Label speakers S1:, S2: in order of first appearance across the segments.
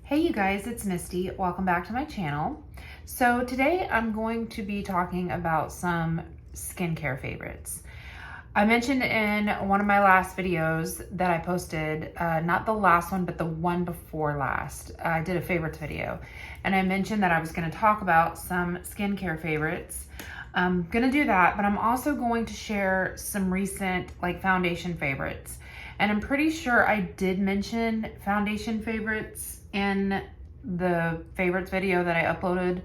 S1: Hey you guys, it's Misty. Welcome back to my channel. So today I'm going to be talking about some skincare favorites. I mentioned in one of my last videos that I posted, not the last one, but the one before last. I did a favorites video and I mentioned that I was going to talk about some skincare favorites. I'm going to do that, but I'm also going to share some recent foundation favorites. And I'm pretty sure I did mention foundation favorites in the favorites video that I uploaded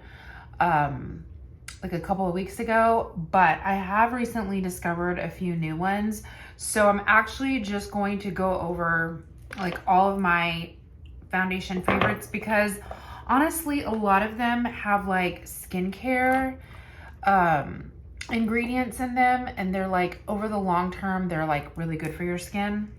S1: a couple of weeks ago, but I have recently discovered a few new ones. So I'm actually just going to go over all of my foundation favorites because honestly, a lot of them have skincare ingredients in them, and they're over the long term, they're really good for your skin.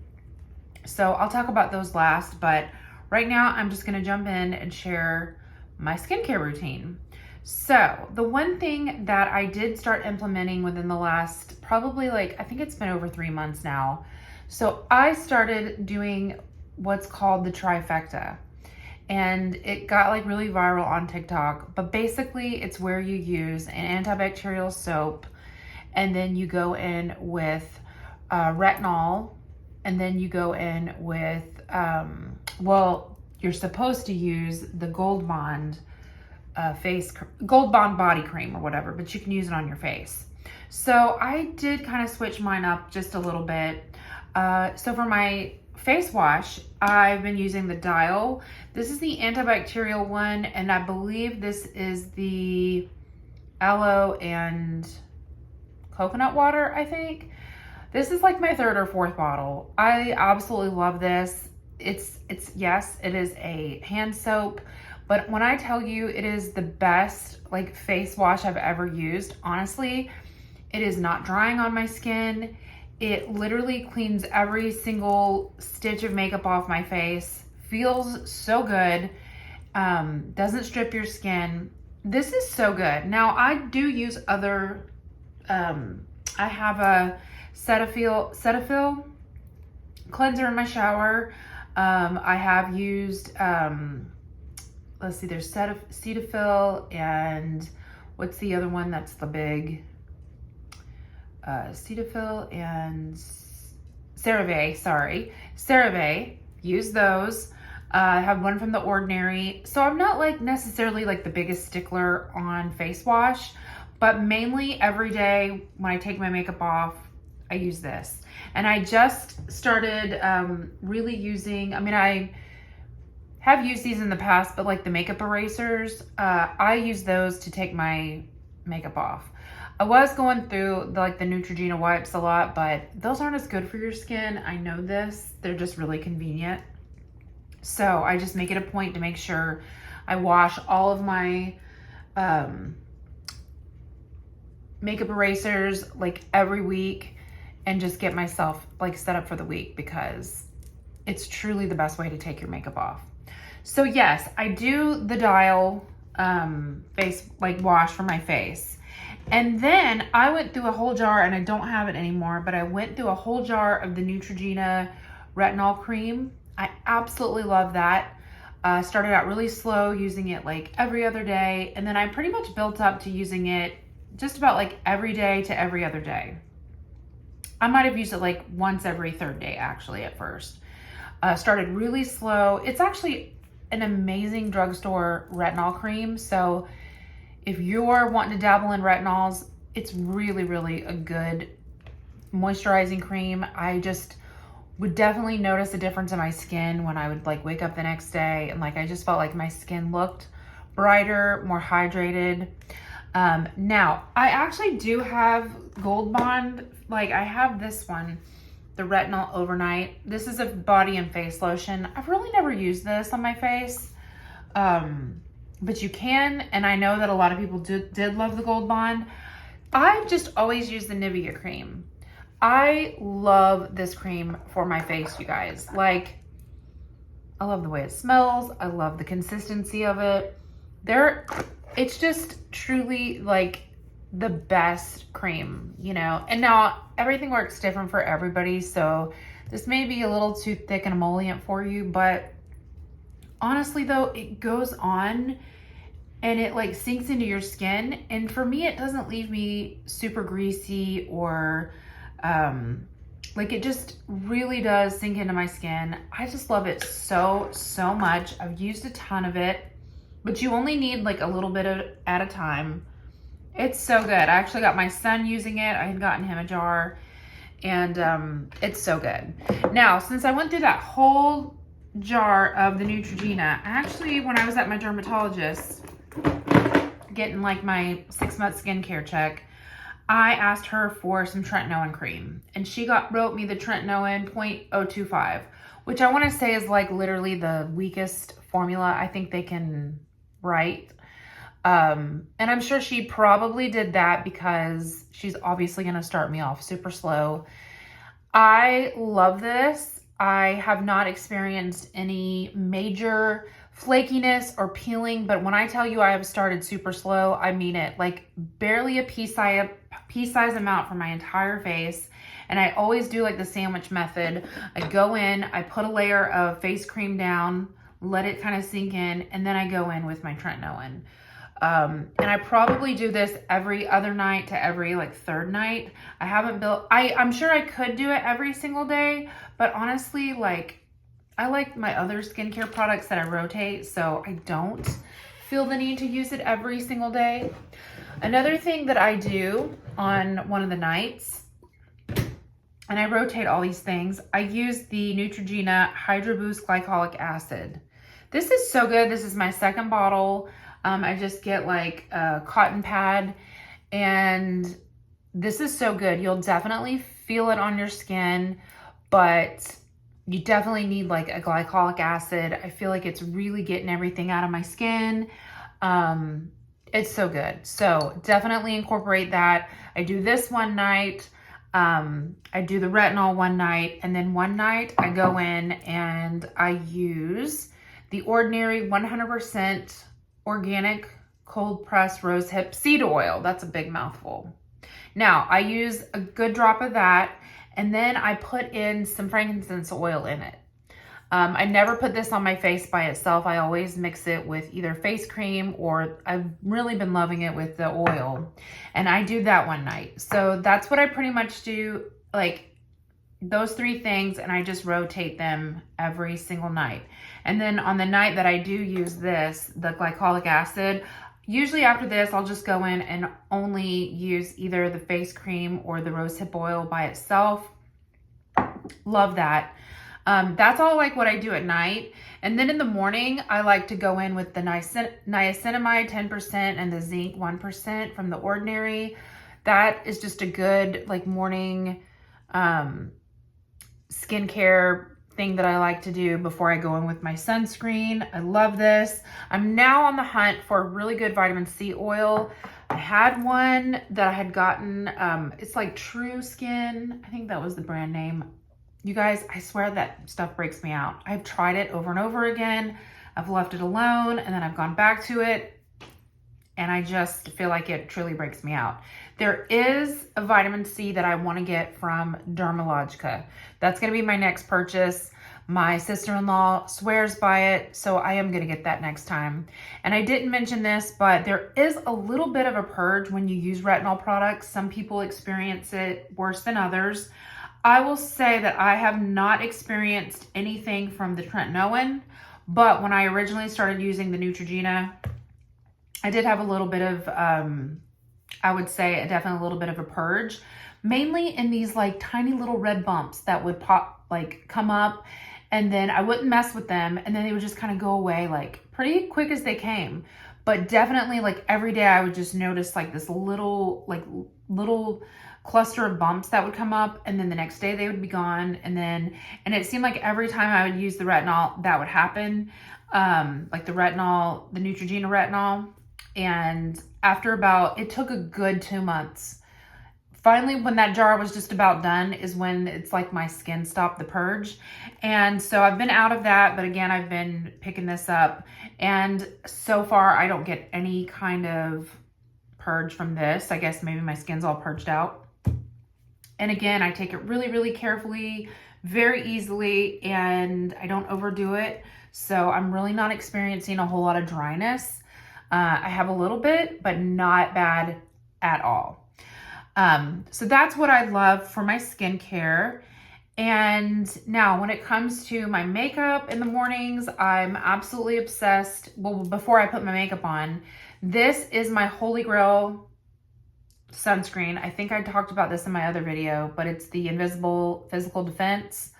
S1: So I'll talk about those last, but right now I'm just gonna jump in and share my skincare routine. So the one thing that I did start implementing within the last probably I think it's been over 3 months now. So I started doing what's called the trifecta, and it got really viral on TikTok, but basically it's where you use an antibacterial soap, and then you go in with retinol, and then you go in with, you're supposed to use the Gold Bond Gold Bond body cream or whatever, but you can use it on your face. So I did kind of switch mine up just a little bit. So for my face wash, I've been using the Dial. This is the antibacterial one, and I believe this is the aloe and coconut water, I think. This is my third or fourth bottle. I absolutely love this. Yes, it is a hand soap, but when I tell you it is the best face wash I've ever used, honestly, it is not drying on my skin. It literally cleans every single stitch of makeup off my face. Feels so good. Doesn't strip your skin. This is so good. Now I do use other, I have a Cetaphil cleanser in my shower. I have used, let's see, there's Cetaphil, and what's the other one that's the big? Cetaphil and CeraVe, sorry. CeraVe, use those. I have one from The Ordinary. So I'm not necessarily the biggest stickler on face wash, but mainly every day when I take my makeup off, I use this. And I just started really using, I have used these in the past, but the makeup erasers, I use those to take my makeup off. I was going through the Neutrogena wipes a lot, but those aren't as good for your skin. I know this. They're just really convenient. So I just make it a point to make sure I wash all of my makeup erasers every week, and just get myself set up for the week, because it's truly the best way to take your makeup off. So yes, I do the Dial face wash for my face. And then I went through a whole jar, and I don't have it anymore, but I went through a whole jar of the Neutrogena retinol cream. I absolutely love that. Started out really slow, using it every other day, and then I pretty much built up to using it just about every day to every other day. I might have used it once every third day actually at first. Started really slow. It's actually an amazing drugstore retinol cream. So if you're wanting to dabble in retinols, it's really, really a good moisturizing cream. I just would definitely notice a difference in my skin when I would wake up the next day, and I just felt my skin looked brighter, more hydrated. Now I actually do have Gold Bond. I have this one, the Retinol Overnight. This is a body and face lotion. I've really never used this on my face, but you can, and I know that a lot of people did love the Gold Bond. I've just always used the Nivea cream. I love this cream for my face, you guys. I love the way it smells. I love the consistency of it. It's just truly the best cream, and now everything works different for everybody. So this may be a little too thick and emollient for you, but honestly though, it goes on and it like sinks into your skin. And for me, it doesn't leave me super greasy or like it just really does sink into my skin. I just love it so, so much. I've used a ton of it, but you only need like a little bit at a time. It's so good. I actually got my son using it. I had gotten him a jar and it's so good. Now, since I went through that whole jar of the Neutrogena, actually, when I was at my dermatologist getting like my 6-month skincare check, I asked her for some tretinoin cream, and she wrote me the tretinoin 0.025, which I want to say is like literally the weakest formula I think they can write. And I'm sure she probably did that because she's obviously going to start me off super slow. I love this. I have not experienced any major flakiness or peeling, but when I tell you I have started super slow, I mean it. Like barely a pea size amount for my entire face. And I always do like the sandwich method. I go in, I put a layer of face cream down, let it kind of sink in, and then I go in with my tretinoin. And I probably do this every other night to every like third night. I'm sure I could do it every single day, but honestly, like I like my other skincare products that I rotate, so I don't feel the need to use it every single day. Another thing that I do on one of the nights, and I rotate all these things, I use the Neutrogena Hydro Boost Glycolic Acid. This is so good. This is my second bottle. I just get like a cotton pad, and this is so good. You'll definitely feel it on your skin, but you definitely need like a glycolic acid. I feel like it's really getting everything out of my skin. It's so good. So definitely incorporate that. I do this one night. I do the retinol one night, and then one night I go in and I use the Ordinary 100% organic cold pressed rosehip seed oil. That's a big mouthful. Now I use a good drop of that, and then I put in some frankincense oil in it. I never put this on my face by itself. I always mix it with either face cream, or I've really been loving it with the oil. And I do that one night. So that's what I pretty much do, like those 3 things, and I just rotate them every single night. And then on the night that I do use this, the glycolic acid, usually after this, I'll just go in and only use either the face cream or the rosehip oil by itself. Love that. That's all like what I do at night. And then in the morning, I like to go in with the niacinamide 10% and the zinc 1% from the Ordinary. That is just a good like morning skincare thing that I like to do before I go in with my sunscreen. I love this. I'm now on the hunt for a really good vitamin C oil. I had one that I had gotten, it's like True Skin. I think that was the brand name. You guys, I swear that stuff breaks me out. I've tried it over and over again. I've left it alone, and then I've gone back to it, and I just feel like it truly breaks me out. There is a vitamin C that I want to get from Dermalogica. That's going to be my next purchase. My sister-in-law swears by it, so I am going to get that next time. And I didn't mention this, but there is a little bit of a purge when you use retinol products. Some people experience it worse than others. I will say that I have not experienced anything from the tretinoin, but when I originally started using the Neutrogena, I did have a little bit of, I would say definitely a little bit of a purge, mainly in these like tiny little red bumps that would come up, and then I wouldn't mess with them, and then they would just kind of go away like pretty quick as they came. But definitely like every day I would just notice like this little cluster of bumps that would come up, and then the next day they would be gone. And it seemed like every time I would use the retinol that would happen, like the Neutrogena retinol. And after it took a good 2 months. Finally, when that jar was just about done is when it's like my skin stopped the purge. And so I've been out of that, but again, I've been picking this up. And so far I don't get any kind of purge from this. I guess maybe my skin's all purged out. And again, I take it really, really carefully, very easily, and I don't overdo it. So I'm really not experiencing a whole lot of dryness. I have a little bit, but not bad at all. So that's what I love for my skincare. And now when it comes to my makeup in the mornings, I'm absolutely obsessed. Well, before I put my makeup on, this is my Holy Grail sunscreen. I think I talked about this in my other video, but it's the Invisible Physical Defense.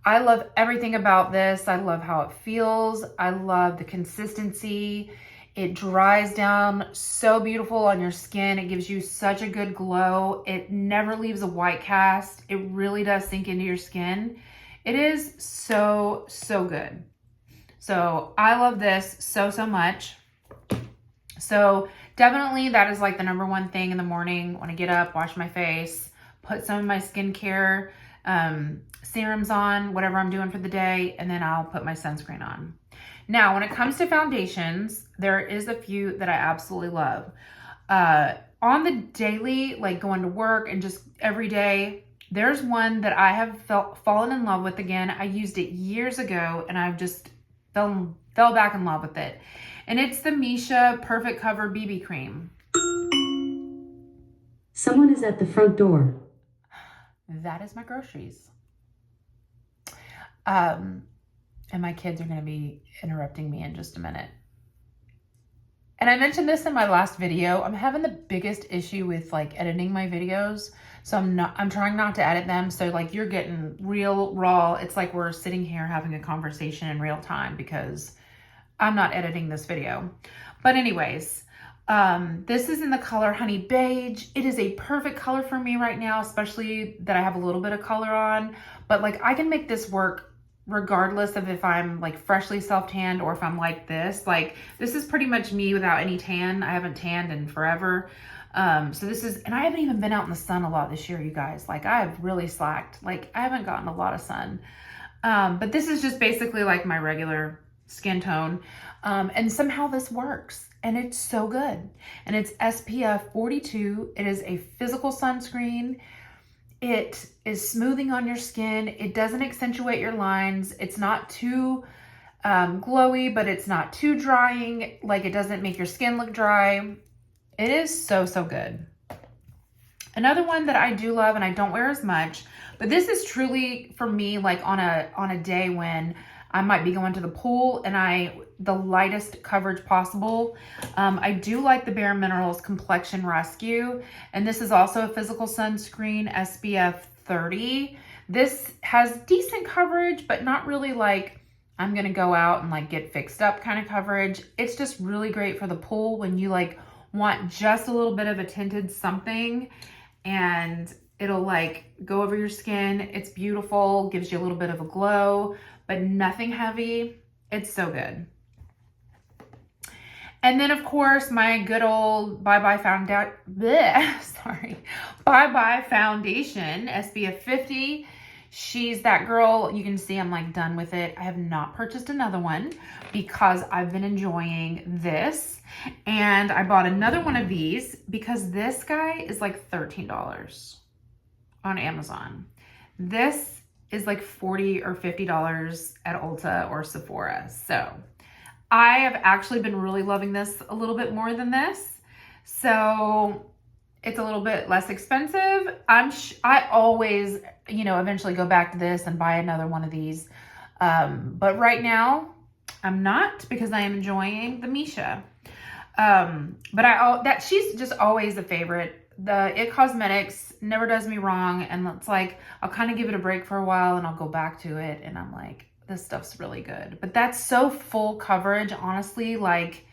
S1: I love everything about this. I love how it feels. I love the consistency. It dries down so beautiful on your skin. It gives you such a good glow. It never leaves a white cast. It really does sink into your skin. It is so, so good. So I love this so, so much. So definitely that is like the number one thing in the morning when I get up, wash my face, put some of my skincare serums on, whatever I'm doing for the day, and then I'll put my sunscreen on. Now, when it comes to foundations, there is a few that I absolutely love. On the daily, like going to work and just every day, there's one that I have fallen in love with again. I used it years ago and I've just fell back in love with it. And it's the Missha Perfect Cover BB Cream.
S2: Someone is at the front door.
S1: That is my groceries. And my kids are going to be interrupting me in just a minute. And I mentioned this in my last video. I'm having the biggest issue with like editing my videos. So I'm trying not to edit them. So like you're getting real raw. It's like we're sitting here having a conversation in real time because I'm not editing this video. But anyways, this is in the color Honey Beige. It is a perfect color for me right now, especially that I have a little bit of color on. But like I can make this work regardless of if I'm like freshly self-tanned or if I'm like this. Like this is pretty much me without any tan. I haven't tanned in forever. So this is, and I haven't even been out in the sun a lot this year, you guys. Like I've really slacked. Like I haven't gotten a lot of sun. But this is just basically like my regular skin tone. And somehow this works and it's so good. And it's SPF 42. It is a physical sunscreen. It is smoothing on your skin. It doesn't accentuate your lines. It's not too glowy, but it's not too drying. Like it doesn't make your skin look dry. It is so, so good. Another one that I do love and I don't wear as much, but this is truly for me, like on a day when I might be going to the pool and the lightest coverage possible. I do like the Bare Minerals Complexion Rescue, and this is also a physical sunscreen, SPF 30. This has decent coverage, but not really like I'm gonna go out and like get fixed up kind of coverage. It's just really great for the pool when you like want just a little bit of a tinted something and it'll like go over your skin. It's beautiful, gives you a little bit of a glow, but nothing heavy. It's so good. And then of course my good old Bye Bye Foundation, SPF 50. She's that girl. You can see I'm like done with it. I have not purchased another one because I've been enjoying this. And I bought another one of these because this guy is like $13 on Amazon. This is like $40 or $50 at Ulta or Sephora. So I have actually been really loving this a little bit more than this. So it's a little bit less expensive. I always, eventually go back to this and buy another one of these. But right now I'm not because I am enjoying the Missha. But she's just always a favorite. The It Cosmetics never does me wrong. And it's like, I'll kind of give it a break for a while and I'll go back to it. And I'm like, this stuff's really good. But that's so full coverage, honestly. Like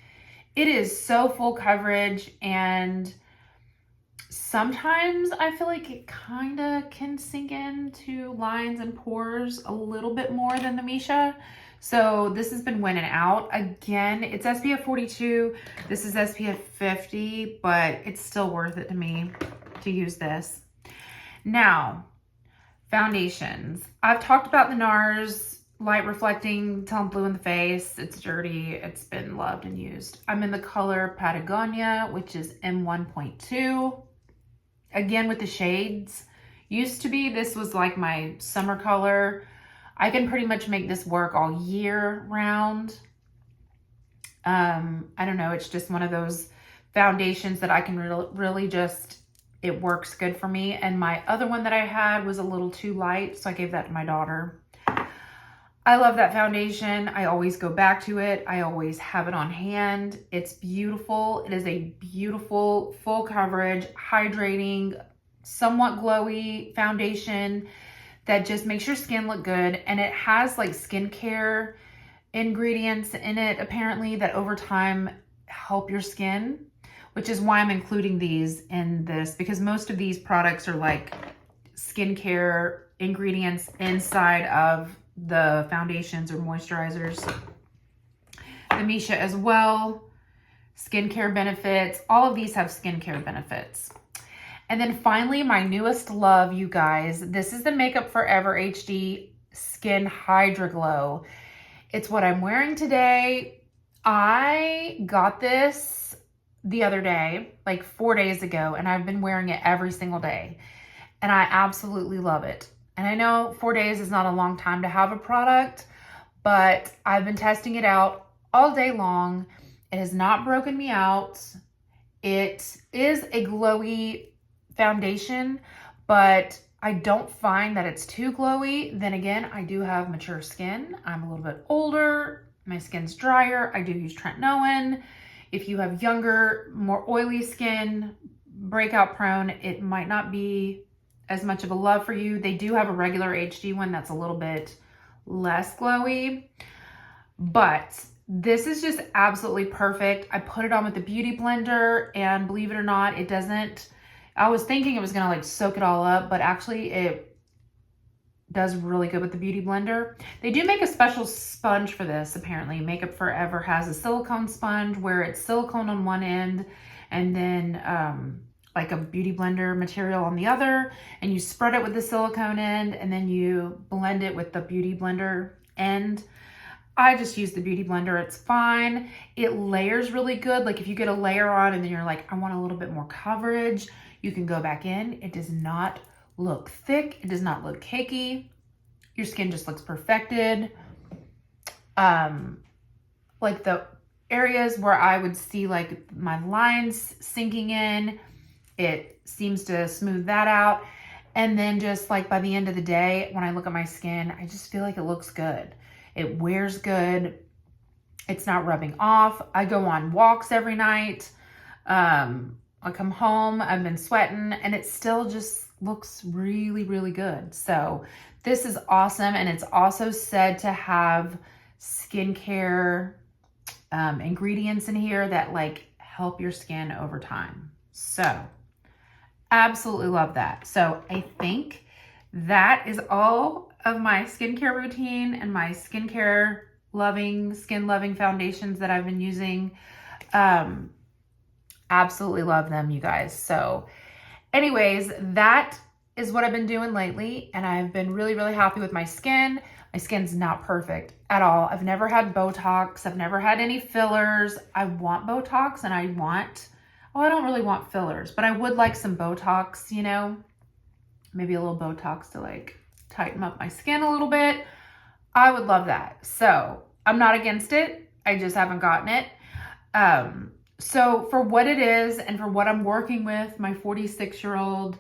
S1: it is so full coverage. And sometimes I feel like it kind of can sink into lines and pores a little bit more than the Missha. So this has been winning out. Again, it's SPF 42. This is SPF 50, but it's still worth it to me to use this. Now, foundations. I've talked about the NARS Light Reflecting Till I'm Blue in the Face. It's dirty. It's been loved and used. I'm in the color Patagonia, which is M1.2. Again, with the shades. Used to be, this was like my summer color. I can pretty much make this work all year round. I don't know. It's just one of those foundations that I can really just, it works good for me. And my other one that I had was a little too light, so I gave that to my daughter. I love that foundation. I always go back to it. I always have it on hand. It's beautiful. It is a beautiful, full coverage, hydrating, somewhat glowy foundation that just makes your skin look good. And it has like skincare ingredients in it, apparently, that over time help your skin, which is why I'm including these in this, because most of these products are like skincare ingredients inside of the foundations or moisturizers. The Missha as well, skincare benefits. All of these have skincare benefits. And then finally, my newest love, you guys, this is the Makeup Forever HD Skin Hydra Glow. It's what I'm wearing today. I got this the other day, like 4 days ago, and I've been wearing it every single day. And I absolutely love it. And I know 4 days is not a long time to have a product, but I've been testing it out all day long. It has not broken me out. It is a glowy foundation, but I don't find that it's too glowy. Then again, I do have mature skin. I'm a little bit older. My skin's drier. I do use tretinoin. If you have younger, more oily skin, breakout prone, it might not be as much of a love for you. They do have a regular HD one that's a little bit less glowy, but this is just absolutely perfect. I put it on with the Beauty Blender, and believe it or not, it doesn't, I was thinking it was gonna like soak it all up, but actually it does really good with the Beauty Blender. They do make a special sponge for this, apparently. Makeup Forever has a silicone sponge where it's silicone on one end and then like a Beauty Blender material on the other, and you spread it with the silicone end and then you blend it with the Beauty Blender end. I just use the Beauty Blender, it's fine. It layers really good. Like if you get a layer on and then you're like, I want a little bit more coverage, you can go back in. It does not look thick. It does not look cakey. Your skin just looks perfected. Like the areas where I would see like my lines sinking in, it seems to smooth that out. And then just like by the end of the day, when I look at my skin, I just feel like it looks good. It wears good. It's not rubbing off. I go on walks every night. I come home, I've been sweating, and it still just looks really, really good. So this is awesome. And it's also said to have skincare ingredients in here that like help your skin over time. So absolutely love that. So I think that is all of my skincare routine and my skincare loving, skin loving foundations that I've been using. Absolutely love them, you guys. So anyways, that is what I've been doing lately, and I've been really, really happy with my skin. My skin's not perfect at all. I've never had Botox. I've never had any fillers. I want Botox, and I don't really want fillers, but I would like some Botox, you know, maybe a little Botox to like tighten up my skin a little bit. I would love that. So I'm not against it. I just haven't gotten it. So for what it is and for what I'm working with, my 46-year-old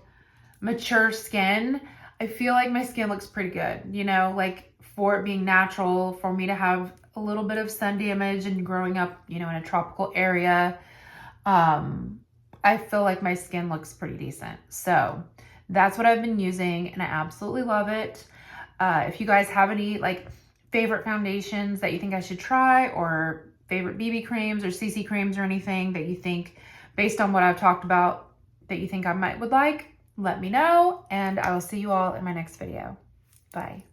S1: mature skin, I feel like my skin looks pretty good, you know, like for it being natural, for me to have a little bit of sun damage and growing up, you know, in a tropical area. I feel like my skin looks pretty decent. So that's what I've been using, and I absolutely love it. If you guys have any like favorite foundations that you think I should try, or favorite BB creams or CC creams or anything that you think, based on what I've talked about, that you think I would like, let me know, and I will see you all in my next video. Bye.